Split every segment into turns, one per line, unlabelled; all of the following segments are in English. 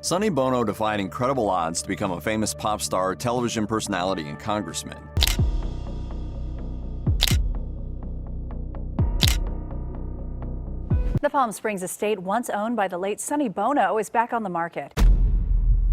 Sonny Bono defied incredible odds to become a famous pop star, television personality, and congressman.
The Palm Springs estate, once owned by the late Sonny Bono, is back on the market.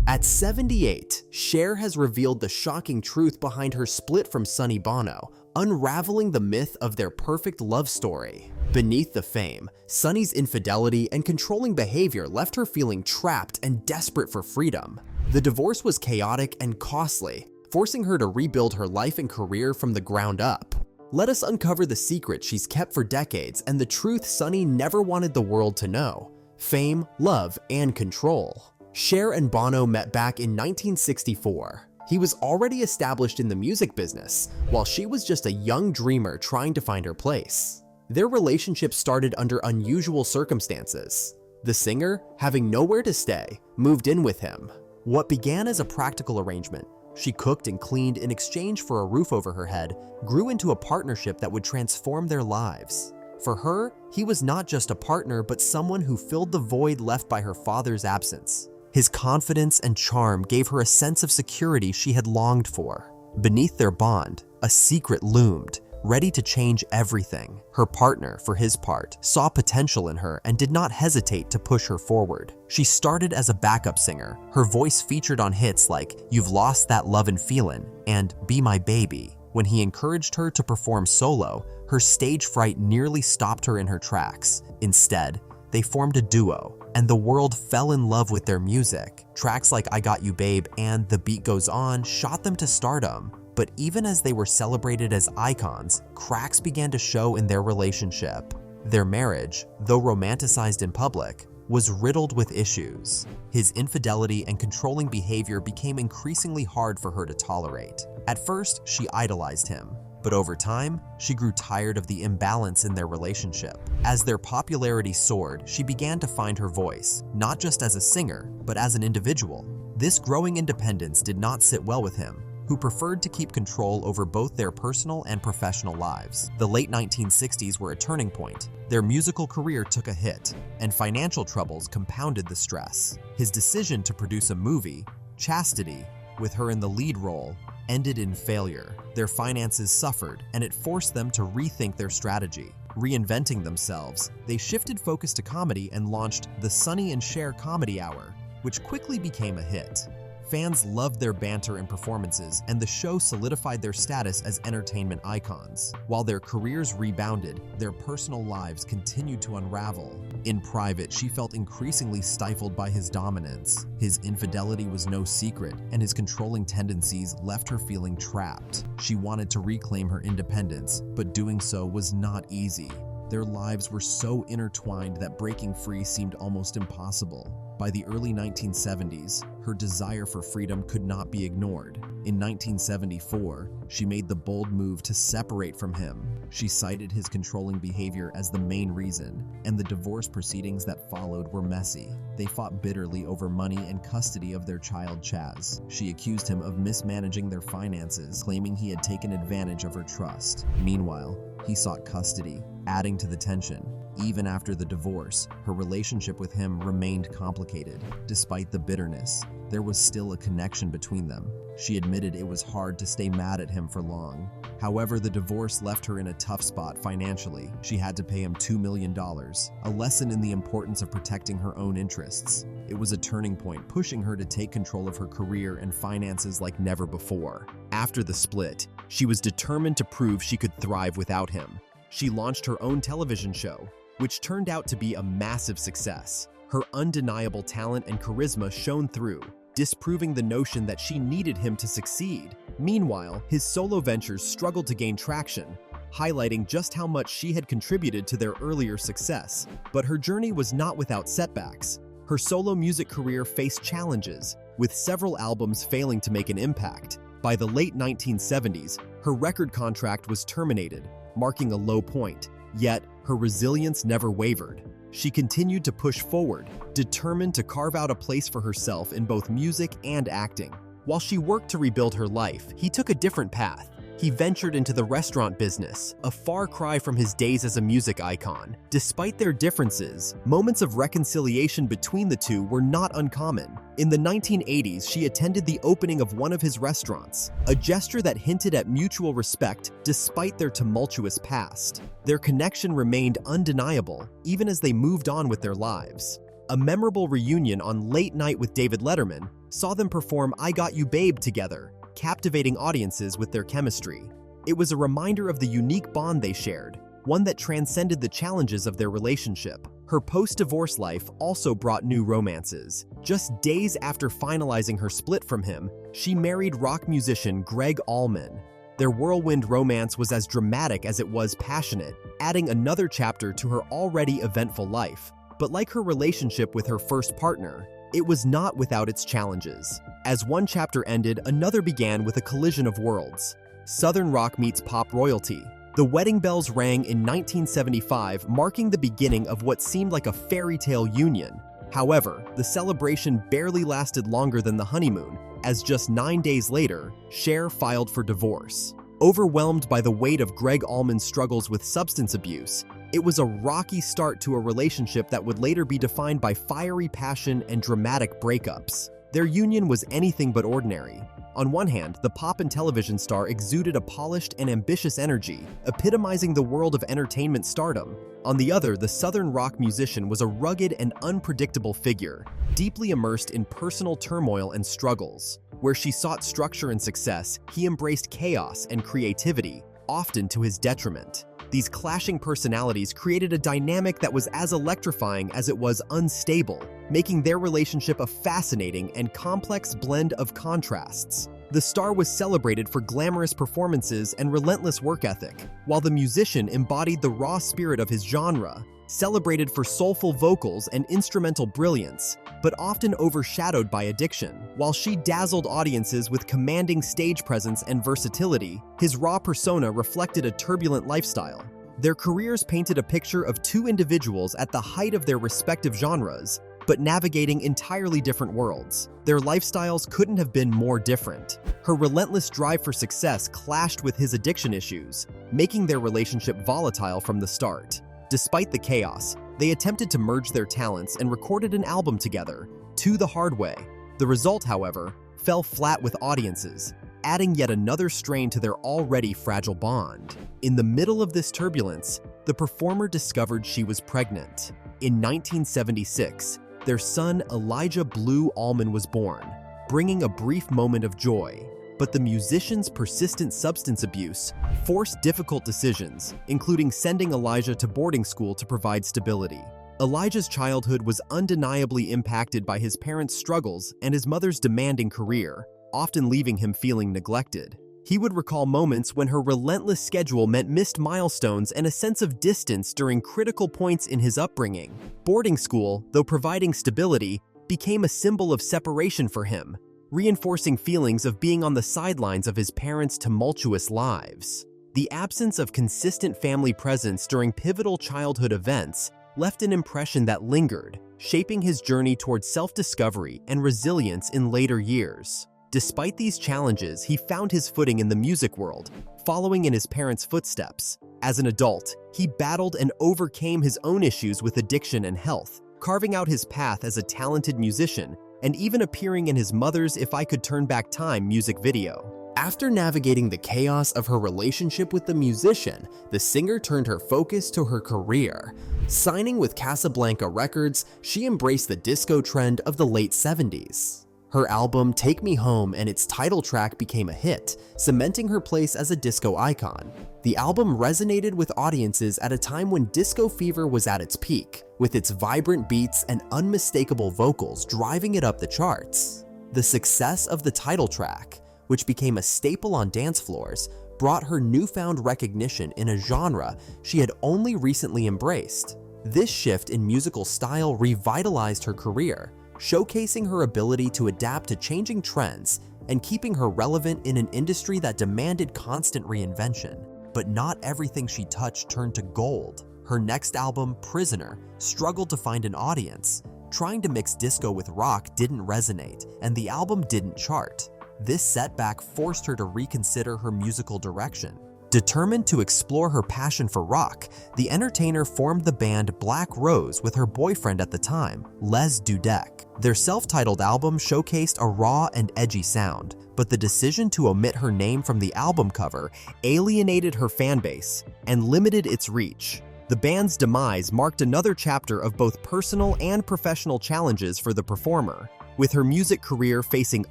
At 78, Cher has revealed the shocking truth behind her split from Sonny Bono, unraveling the myth of their perfect love story. Beneath the fame, Sonny's infidelity and controlling behavior left her feeling trapped and desperate for freedom. The divorce was chaotic and costly, forcing her to rebuild her life and career from the ground up. Let us uncover the secret she's kept for decades and the truth Sonny never wanted the world to know: fame, love, and control. Cher and Bono met back in 1964. He was already established in the music business, while she was just a young dreamer trying to find her place. Their relationship started under unusual circumstances. The singer, having nowhere to stay, moved in with him. What began as a practical arrangement, she cooked and cleaned in exchange for a roof over her head, grew into a partnership that would transform their lives. For her, he was not just a partner, but someone who filled the void left by her father's absence. His confidence and charm gave her a sense of security she had longed for. Beneath their bond, a secret loomed, ready to change everything. Her partner, for his part, saw potential in her and did not hesitate to push her forward. She started as a backup singer. Her voice featured on hits like "You've Lost That Lovin Feelin" and "Be My Baby." When he encouraged her to perform solo, her stage fright nearly stopped her in her tracks. Instead, they formed a duo, and the world fell in love with their music. Tracks like "I Got You Babe" and "The Beat Goes On" shot them to stardom. But even as they were celebrated as icons, cracks began to show in their relationship. Their marriage, though romanticized in public, was riddled with issues. His infidelity and controlling behavior became increasingly hard for her to tolerate. At first, she idolized him, but over time, she grew tired of the imbalance in their relationship. As their popularity soared, she began to find her voice, not just as a singer, but as an individual. This growing independence did not sit well with him, who preferred to keep control over both their personal and professional lives. The late 1960s were a turning point. Their musical career took a hit, and financial troubles compounded the stress. His decision to produce a movie, Chastity, with her in the lead role, ended in failure. Their finances suffered, and it forced them to rethink their strategy. Reinventing themselves, they shifted focus to comedy and launched the Sonny and Cher Comedy Hour, which quickly became a hit. Fans loved their banter and performances, and the show solidified their status as entertainment icons. While their careers rebounded, their personal lives continued to unravel. In private, she felt increasingly stifled by his dominance. His infidelity was no secret, and his controlling tendencies left her feeling trapped. She wanted to reclaim her independence, but doing so was not easy. Their lives were so intertwined that breaking free seemed almost impossible. By the early 1970s, her desire for freedom could not be ignored. In 1974, she made the bold move to separate from him. She cited his controlling behavior as the main reason, and the divorce proceedings that followed were messy. They fought bitterly over money and custody of their child Chaz. She accused him of mismanaging their finances, claiming he had taken advantage of her trust. Meanwhile, he sought custody, adding to the tension. Even after the divorce, her relationship with him remained complicated. Despite the bitterness, there was still a connection between them. She admitted it was hard to stay mad at him for long. However, the divorce left her in a tough spot financially. She had to pay him $2 million, a lesson in the importance of protecting her own interests. It was a turning point, pushing her to take control of her career and finances like never before. After the split, she was determined to prove she could thrive without him. She launched her own television show, which turned out to be a massive success. Her undeniable talent and charisma shone through, disproving the notion that she needed him to succeed. Meanwhile, his solo ventures struggled to gain traction, highlighting just how much she had contributed to their earlier success. But her journey was not without setbacks. Her solo music career faced challenges, with several albums failing to make an impact. By the late 1970s, her record contract was terminated, marking a low point. Yet, her resilience never wavered. She continued to push forward, determined to carve out a place for herself in both music and acting. While she worked to rebuild her life, he took a different path. he ventured into the restaurant business, a far cry from his days as a music icon. Despite their differences, moments of reconciliation between the two were not uncommon. In the 1980s, she attended the opening of one of his restaurants, a gesture that hinted at mutual respect despite their tumultuous past. Their connection remained undeniable, even as they moved on with their lives. A memorable reunion on Late Night with David Letterman saw them perform I Got You Babe together, captivating audiences with their chemistry. It was a reminder of the unique bond they shared, one that transcended the challenges of their relationship. Her post-divorce life also brought new romances. Just days after finalizing her split from him, she married rock musician Greg Allman. Their whirlwind romance was as dramatic as it was passionate, adding another chapter to her already eventful life. But like her relationship with her first partner, it was not without its challenges. As one chapter ended, another began with a collision of worlds. Southern rock meets pop royalty. The wedding bells rang in 1975, marking the beginning of what seemed like a fairy tale union. However, the celebration barely lasted longer than the honeymoon, as just 9 days later, Cher filed for divorce. Overwhelmed by the weight of Greg Allman's struggles with substance abuse, it was a rocky start to a relationship that would later be defined by fiery passion and dramatic breakups. Their union was anything but ordinary. On one hand, the pop and television star exuded a polished and ambitious energy, epitomizing the world of entertainment stardom. On the other, the Southern rock musician was a rugged and unpredictable figure, deeply immersed in personal turmoil and struggles. Where she sought structure and success, he embraced chaos and creativity, often to his detriment. These clashing personalities created a dynamic that was as electrifying as it was unstable, making their relationship a fascinating and complex blend of contrasts. The star was celebrated for glamorous performances and relentless work ethic, while the musician embodied the raw spirit of his genre, celebrated for soulful vocals and instrumental brilliance, but often overshadowed by addiction. While she dazzled audiences with commanding stage presence and versatility, his raw persona reflected a turbulent lifestyle. Their careers painted a picture of two individuals at the height of their respective genres, but navigating entirely different worlds. Their lifestyles couldn't have been more different. Her relentless drive for success clashed with his addiction issues, making their relationship volatile from the start. Despite the chaos, they attempted to merge their talents and recorded an album together, To the Hard Way. The result, however, fell flat with audiences, adding yet another strain to their already fragile bond. In the middle of this turbulence, the performer discovered she was pregnant. In 1976, their son Elijah Blue Allman was born, bringing a brief moment of joy. But the musician's persistent substance abuse forced difficult decisions, including sending Elijah to boarding school to provide stability. Elijah's childhood was undeniably impacted by his parents' struggles and his mother's demanding career, often leaving him feeling neglected. He would recall moments when her relentless schedule meant missed milestones and a sense of distance during critical points in his upbringing. Boarding school, though providing stability, became a symbol of separation for him, reinforcing feelings of being on the sidelines of his parents' tumultuous lives. The absence of consistent family presence during pivotal childhood events left an impression that lingered, shaping his journey towards self-discovery and resilience in later years. Despite these challenges, he found his footing in the music world, following in his parents' footsteps. As an adult, he battled and overcame his own issues with addiction and health, carving out his path as a talented musician and even appearing in his mother's If I Could Turn Back Time music video.
After navigating the chaos of her relationship with the musician, the singer turned her focus to her career. Signing with Casablanca Records, she embraced the disco trend of the late 70s. Her album Take Me Home and its title track became a hit, cementing her place as a disco icon. The album resonated with audiences at a time when disco fever was at its peak, with its vibrant beats and unmistakable vocals driving it up the charts. The success of the title track, which became a staple on dance floors, brought her newfound recognition in a genre she had only recently embraced. This shift in musical style revitalized her career, showcasing her ability to adapt to changing trends and keeping her relevant in an industry that demanded constant reinvention. But not everything she touched turned to gold. Her next album, Prisoner, struggled to find an audience. Trying to mix disco with rock didn't resonate, and the album didn't chart.
This setback forced her to reconsider her musical direction. Determined to explore her passion for rock, the entertainer formed the band Black Rose with her boyfriend at the time, Les Dudek. Their self-titled album showcased a raw and edgy sound, but the decision to omit her name from the album cover alienated her fanbase and limited its reach. The band's demise marked another chapter of both personal and professional challenges for the performer. With her music career facing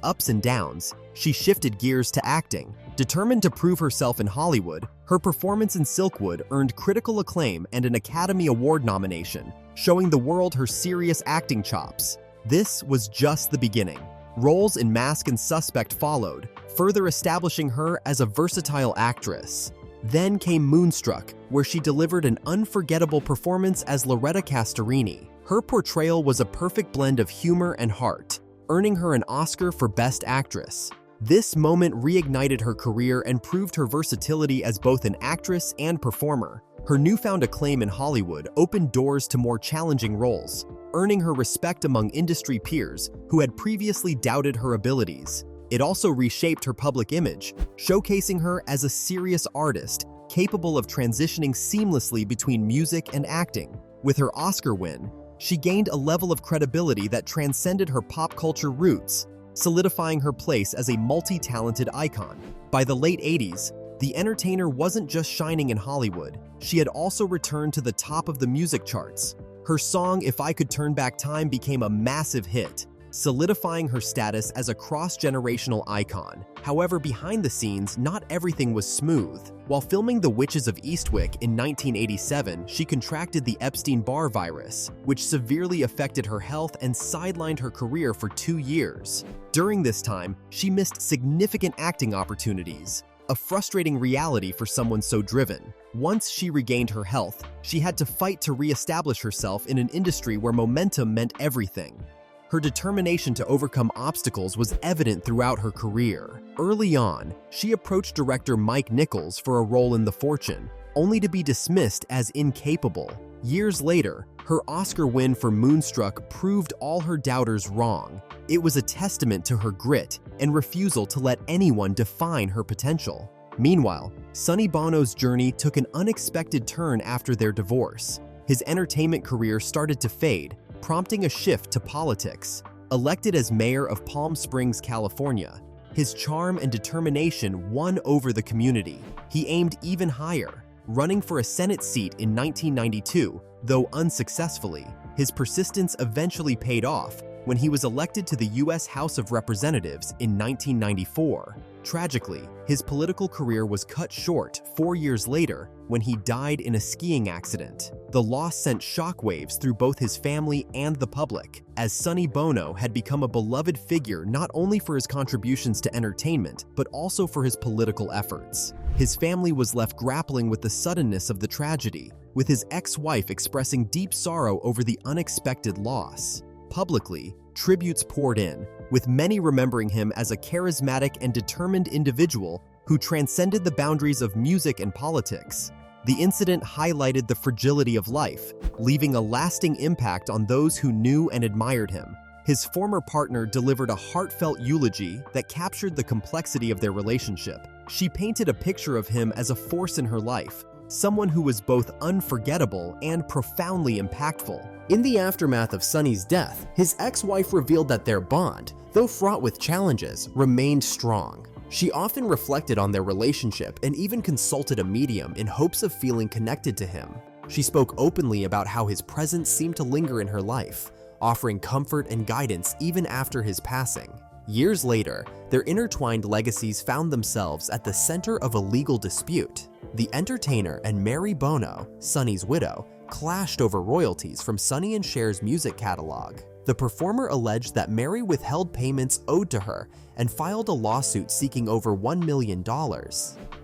ups and downs, she shifted gears to acting. Determined to prove herself in Hollywood, her performance in Silkwood earned critical acclaim and an Academy Award nomination, showing the world her serious acting chops. This was just the beginning. Roles in Mask and Suspect followed, further establishing her as a versatile actress. Then came Moonstruck, where she delivered an unforgettable performance as Loretta Castorini. Her portrayal was a perfect blend of humor and heart, earning her an Oscar for Best Actress. This moment reignited her career and proved her versatility as both an actress and performer. Her newfound acclaim in Hollywood opened doors to more challenging roles, earning her respect among industry peers who had previously doubted her abilities. It also reshaped her public image, showcasing her as a serious artist capable of transitioning seamlessly between music and acting. With her Oscar win, she gained a level of credibility that transcended her pop culture roots, solidifying her place as a multi-talented icon. By the late 80s, the entertainer wasn't just shining in Hollywood, she had also returned to the top of the music charts. Her song If I Could Turn Back Time became a massive hit, solidifying her status as a cross-generational icon. However, behind the scenes, not everything was smooth. While filming The Witches of Eastwick in 1987, she contracted the Epstein-Barr virus, which severely affected her health and sidelined her career for 2 years. During this time, she missed significant acting opportunities, a frustrating reality for someone so driven. Once she regained her health, she had to fight to re-establish herself in an industry where momentum meant everything. Her determination to overcome obstacles was evident throughout her career. Early on, she approached director Mike Nichols for a role in The Fortune, only to be dismissed as incapable. Years later, her Oscar win for Moonstruck proved all her doubters wrong. It was a testament to her grit and refusal to let anyone define her potential. Meanwhile, Sonny Bono's journey took an unexpected turn after their divorce. His entertainment career started to fade, prompting a shift to politics. Elected as mayor of Palm Springs, California, his charm and determination won over the community. He aimed even higher, running for a Senate seat in 1992, though unsuccessfully. His persistence eventually paid off when he was elected to the U.S. House of Representatives in 1994. Tragically, his political career was cut short 4 years later when he died in a skiing accident. The loss sent shockwaves through both his family and the public, as Sonny Bono had become a beloved figure not only for his contributions to entertainment, but also for his political efforts. His family was left grappling with the suddenness of the tragedy, with his ex-wife expressing deep sorrow over the unexpected loss. Publicly, tributes poured in, with many remembering him as a charismatic and determined individual who transcended the boundaries of music and politics. The incident highlighted the fragility of life, leaving a lasting impact on those who knew and admired him. His former partner delivered a heartfelt eulogy that captured the complexity of their relationship. She painted a picture of him as a force in her life, someone who was both unforgettable and profoundly impactful.
In the aftermath of Sonny's death, his ex-wife revealed that their bond, though fraught with challenges, remained strong. She often reflected on their relationship and even consulted a medium in hopes of feeling connected to him. She spoke openly about how his presence seemed to linger in her life, offering comfort and guidance even after his passing. Years later, their intertwined legacies found themselves at the center of a legal dispute. The entertainer and Mary Bono, Sonny's widow, clashed over royalties from Sonny and Cher's music catalog. The performer alleged that Mary withheld payments owed to her and filed a lawsuit seeking over $1 million.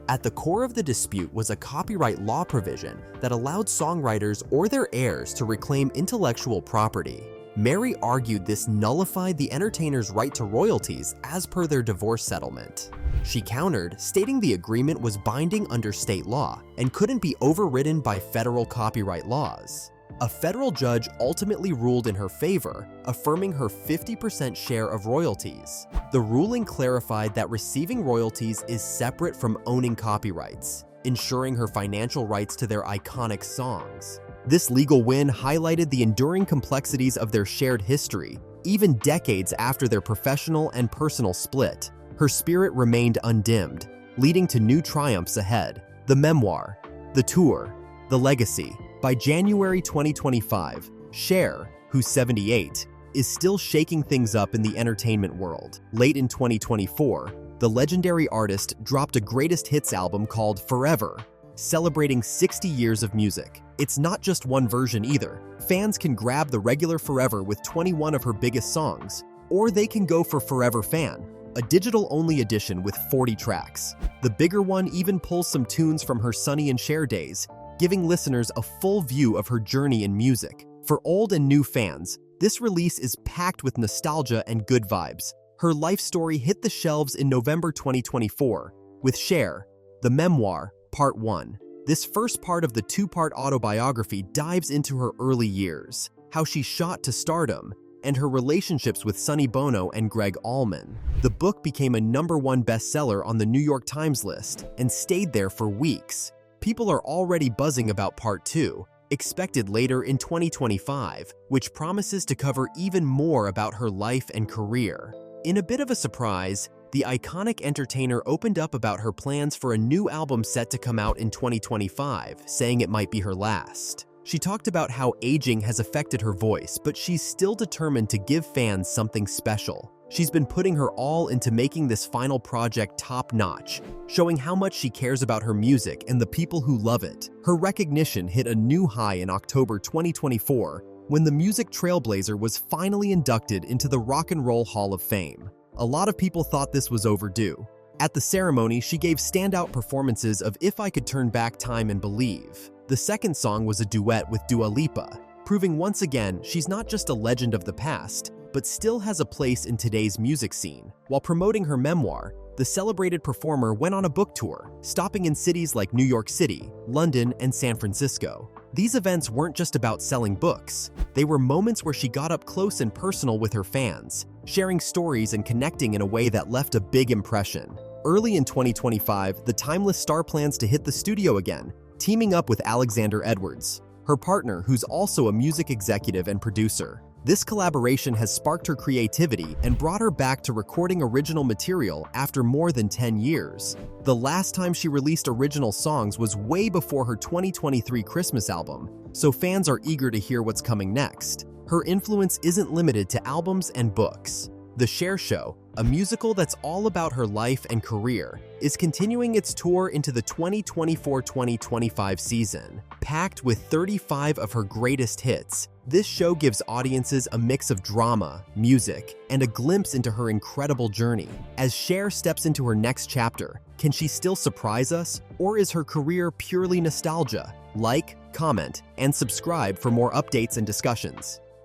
At the core of the dispute was a copyright law provision that allowed songwriters or their heirs to reclaim intellectual property. Mary argued this nullified the entertainer's right to royalties as per their divorce settlement. She countered, stating the agreement was binding under state law and couldn't be overridden by federal copyright laws.
A federal judge ultimately ruled in her favor, affirming her 50% share of royalties. The ruling clarified that receiving royalties is separate from owning copyrights, ensuring her financial rights to their iconic songs. This legal win highlighted the enduring complexities of their shared history, even decades after their professional and personal split. Her spirit remained undimmed, leading to new triumphs ahead. The memoir, the tour, the legacy. By January 2025, Cher, who's 78, is still shaking things up in the entertainment world. Late in 2024, the legendary artist dropped a greatest hits album called Forever, celebrating 60 years of music. It's not just one version either. Fans can grab the regular Forever with 21 of her biggest songs, or they can go for Forever Fan, a digital-only edition with 40 tracks. The bigger one even pulls some tunes from her Sonny and Cher days, giving listeners a full view of her journey in music. For old and new fans, this release is packed with nostalgia and good vibes. Her life story hit the shelves in November 2024 with Cher, the memoir, Part 1. This first part of the two-part autobiography dives into her early years, how she shot to stardom, and her relationships with Sonny Bono and Greg Allman. The book became a #1 bestseller on the New York Times list and stayed there for weeks. People are already buzzing about Part 2, expected later in 2025, which promises to cover even more about her life and career. In a bit of a surprise, the iconic entertainer opened up about her plans for a new album set to come out in 2025, saying it might be her last. She talked about how aging has affected her voice, but she's still determined to give fans something special. She's been putting her all into making this final project top-notch, showing how much she cares about her music and the people who love it. Her recognition hit a new high in October 2024 when the music trailblazer was finally inducted into the Rock and Roll Hall of Fame. A lot of people thought this was overdue. At the ceremony, she gave standout performances of If I Could Turn Back Time and Believe. The second song was a duet with Dua Lipa, proving once again she's not just a legend of the past, but still has a place in today's music scene. While promoting her memoir, the celebrated performer went on a book tour, stopping in cities like New York City, London, and San Francisco. These events weren't just about selling books. They were moments where she got up close and personal with her fans, sharing stories and connecting in a way that left a big impression. Early in 2025, the timeless star plans to hit the studio again, teaming up with Alexander Edwards, her partner who's also a music executive and producer. This collaboration has sparked her creativity and brought her back to recording original material after more than 10 years. The last time she released original songs was way before her 2023 Christmas album, so fans are eager to hear what's coming next. Her influence isn't limited to albums and books. The Cher Show, a musical that's all about her life and career, is continuing its tour into the 2024-2025 season. Packed with 35 of her greatest hits, this show gives audiences a mix of drama, music, and a glimpse into her incredible journey. As Cher steps into her next chapter, can she still surprise us, or is her career purely nostalgia? Like, comment, and subscribe for more updates and discussions.